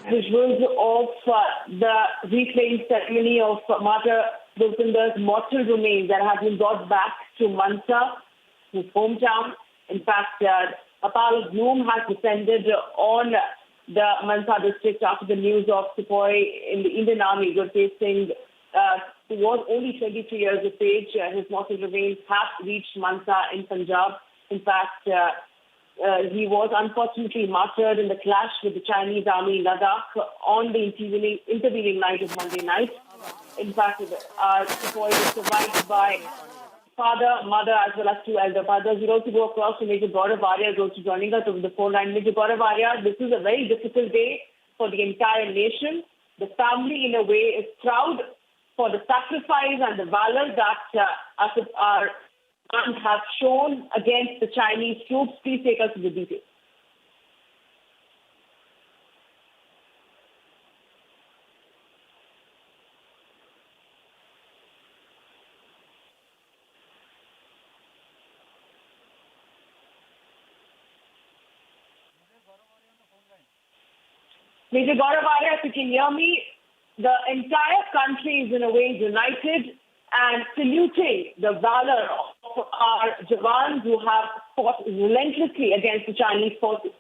Visuals of the reclaimed ceremony of Mata Gurtindar's mortal remains that have been brought back to Mansa, his hometown. In fact, a pall of gloom has descended on the Mansa district after the news of Sepoy in the Indian Army, Gurtej Singh, who was only 23 years of age. His mortal remains have reached Mansa in Punjab. In fact, he was unfortunately martyred in the clash with the Chinese army in Ladakh on the intervening night of Monday night. In fact, Sepoy was survived by father, mother, as well as two elder brothers. We'll also go across to Major Gaurav Arya, who's also joining us over the phone line. Major Gaurav Arya, this is a very difficult day for the entire nation. The family, in a way, is proud for the sacrifice and the valor that our have shown against the Chinese troops. Please take us to the details. Major Gaurav Arya, if you can hear me, the entire country is in a way united and saluting the valor of our Jawans who have fought relentlessly against the Chinese forces.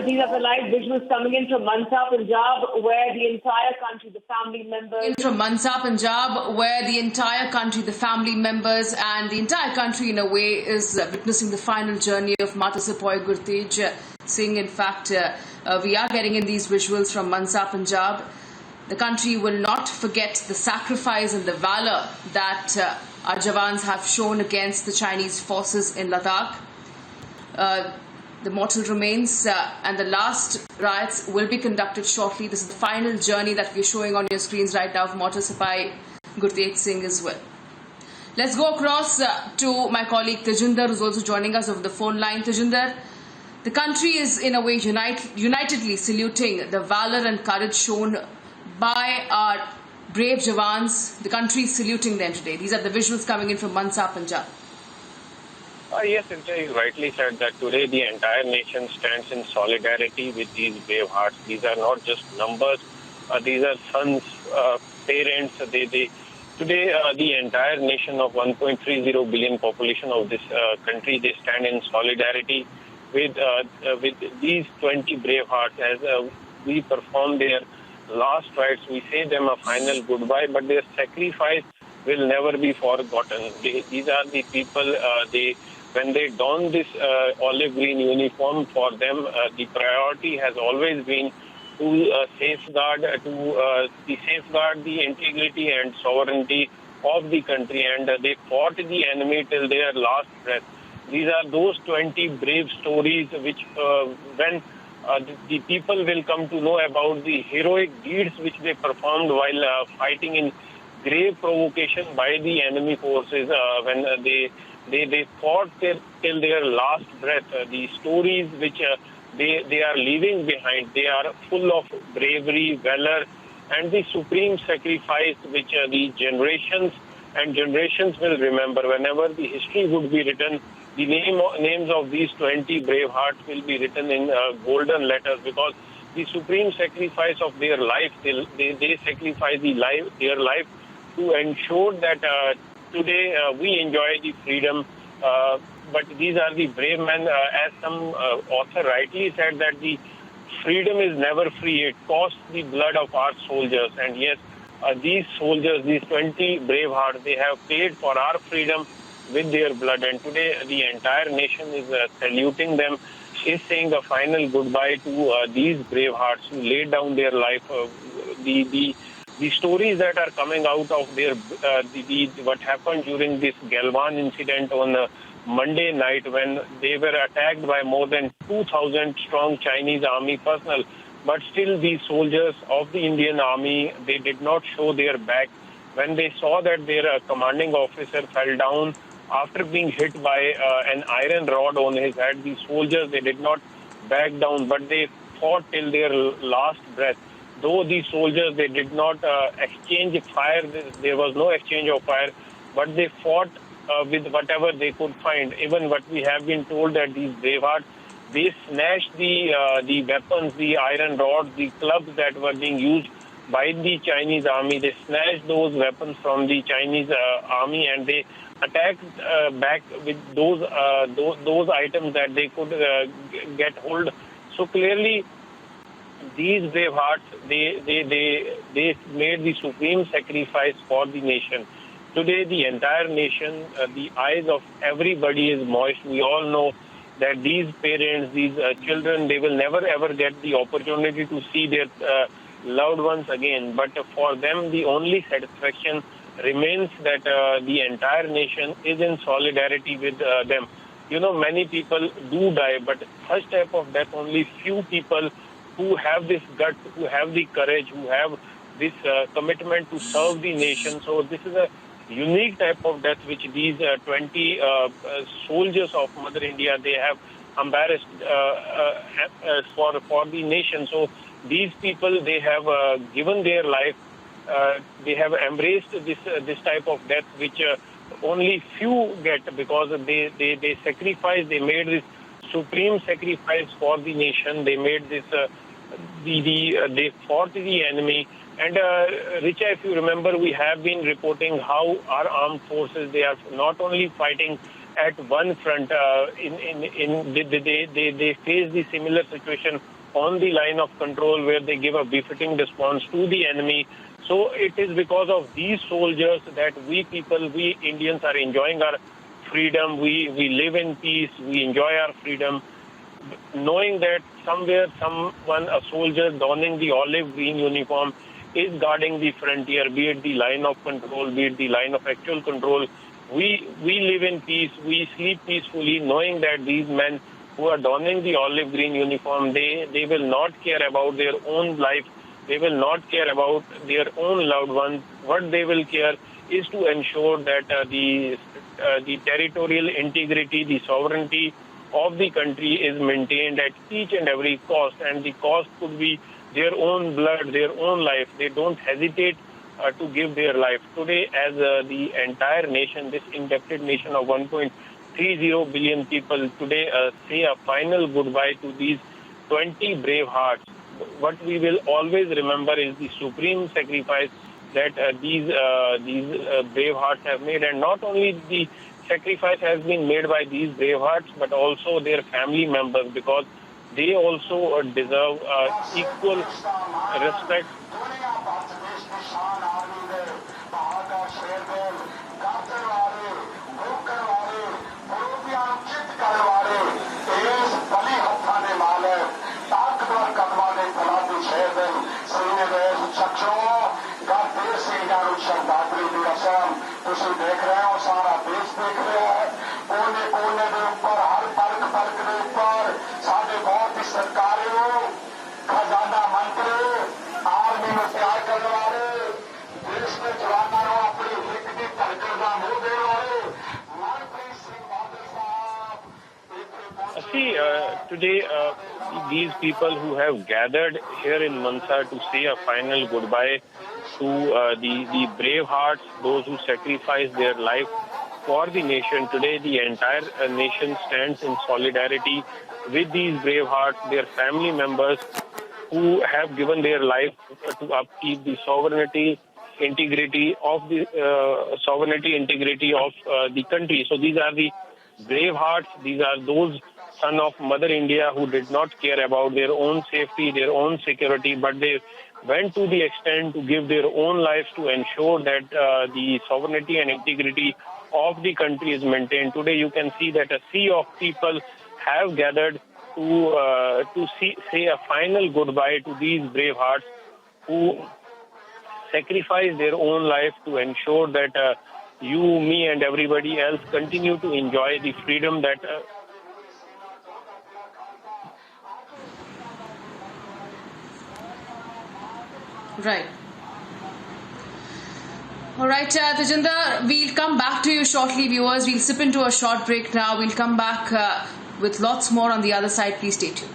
These are the live visuals coming in from Mansa, Punjab, where the entire country, the family members... From Mansa, Punjab, where the entire country, the family members and the entire country in a way is witnessing the final journey of Mata Sepoy Gurtej Singh. In fact, we are getting in these visuals from Mansa, Punjab. The country will not forget the sacrifice and the valor that our Jawans have shown against the Chinese forces in Ladakh. The mortal remains and the last riots will be conducted shortly. This is the final journey that we're showing on your screens right now of Mata Sepoy Gurtej Singh as well. Let's go across to my colleague Tajinder, who's also joining us over the phone line. Tajinder, the country is in a way unitedly saluting the valor and courage shown by our brave Jawans. The country is saluting them today. These are the visuals coming in from Mansa, Punjab. Yes, you rightly said that today the entire nation stands in solidarity with these brave hearts. These are not just numbers. These are sons, parents. Today, the entire nation of 1.30 billion population of this country, they stand in solidarity with these 20 brave hearts as we perform their last rites. We say them a final goodbye, but their sacrifice will never be forgotten. These are the people, when they don this olive green uniform, for them the priority has always been to safeguard the integrity and sovereignty of the country, and they fought the enemy till their last breath. These are those 20 brave stories which when the people will come to know about the heroic deeds which they performed while fighting in grave provocation by the enemy forces, when they fought till their last breath. The stories which they are leaving behind, they are full of bravery, valor, and the supreme sacrifice which the generations and generations will remember. Whenever the history would be written, the names of these 20 brave hearts will be written in golden letters, because the supreme sacrifice of their life, they sacrifice their life to ensure that today we enjoy the freedom. But these are the brave men, as some author rightly said, that the freedom is never free. It costs the blood of our soldiers. And yes, these soldiers, these 20 brave hearts, they have paid for our freedom with their blood. And today, the entire nation is saluting them, is saying a final goodbye to these brave hearts who laid down their life. The stories that are coming out of their what happened during this Galwan incident on Monday night, when they were attacked by more than 2,000 strong Chinese army personnel. But still, these soldiers of the Indian Army, they did not show their back. When they saw that their commanding officer fell down after being hit by an iron rod on his head, the soldiers, they did not back down, but they fought till their last breath. Though these soldiers, they did not exchange fire, there was no exchange of fire, but they fought with whatever they could find. Even what we have been told that these bravehearts, they snatched the weapons, the iron rods, the clubs that were being used by the Chinese army. They snatched those weapons from the Chinese army, and they attacked back with those items that they could get hold. So clearly, these brave hearts, they made the supreme sacrifice for the nation. Today, the entire nation, the eyes of everybody is moist. We all know that these parents, these children, they will never ever get the opportunity to see their loved ones again. But for them, the only satisfaction remains that the entire nation is in solidarity with them. You know, many people do die, but such type of death, only few people who have this gut, who have the courage, who have this commitment to serve the nation. So this is a unique type of death which these 20 soldiers of Mother India, they have embarrassed for the nation. So these people, they have given their life. They have embraced this type of death which only few get, because they sacrificed. They made this supreme sacrifice for the nation. They made this. They fought the enemy. And Richa, if you remember, we have been reporting how our armed forces, they are not only fighting at one front. They face the similar situation on the line of control, where they give a befitting response to the enemy. So it is because of these soldiers that we people, we Indians, are enjoying our freedom. We live in peace. We enjoy our freedom, knowing that somewhere, someone, a soldier donning the olive green uniform, is guarding the frontier, be it the line of control, be it the line of actual control. We live in peace. We sleep peacefully, knowing that these men who are donning the olive green uniform, they will not care about their own life. They will not care about their own loved ones. What they will care is to ensure that the territorial integrity, the sovereignty of the country is maintained at each and every cost. And the cost could be their own blood, their own life. They don't hesitate to give their life. Today, as the entire nation, this inducted nation of 1.30 billion people, today say a final goodbye to these 20 brave hearts. What we will always remember is the supreme sacrifice that these brave hearts have made. And not only the sacrifice has been made by these brave hearts, but also their family members, because they also deserve equal respect. ਤੁਸੀਂ ਦੇਖ ਰਹੇ ਹੋ, ਸਾਰਾ ਦੇਸ਼ ਦੇਖ ਰਿਹਾ ਹੈ, ਕੋਨੇ ਕੋਨੇ ਦੇ ਉੱਪਰ, ਹਰ ਪਲਕ ਪਲਕ ਦੇ ਉੱਪਰ ਸਾਡੇ ਬਹੁਤ ਹੀ ਸਰਕਾਰੀ ਖਜ਼ਾਨਾ ਮੰਤਰੀ, ਆਰਮੀ ਨੂੰ ਤਿਆਰ ਕਰਨ ਵਾਲੇ, ਦੇਸ਼ ਦੇ ਜਵਾਨਾਂ ਨੂੰ ਆਪਣੀ ਹਿੱਕ ਦੀ ਧੜਕਣ ਦਾ ਮੂੰਹ ਦੇਣ ਵਾਲੇ ਮਨਪ੍ਰੀਤ ਸਿੰਘ ਬਾਦਲ ਸਾਹਿਬ। See, today these people who have gathered here in Mansa to say a final goodbye to the brave hearts, those who sacrificed their life for the nation. Today, the entire nation stands in solidarity with these brave hearts, their family members who have given their life to upkeep the sovereignty, integrity of the the country. So these are the brave hearts. These are those son of Mother India who did not care about their own safety, their own security, but they went to the extent to give their own lives to ensure that the sovereignty and integrity of the country is maintained. Today you can see that a sea of people have gathered to say a final goodbye to these brave hearts who sacrifice their own life to ensure that you, me and everybody else continue to enjoy the freedom that Right. All right, Tejinder, we'll come back to you shortly, viewers. We'll sip into a short break now. We'll come back with lots more on the other side. Please stay tuned.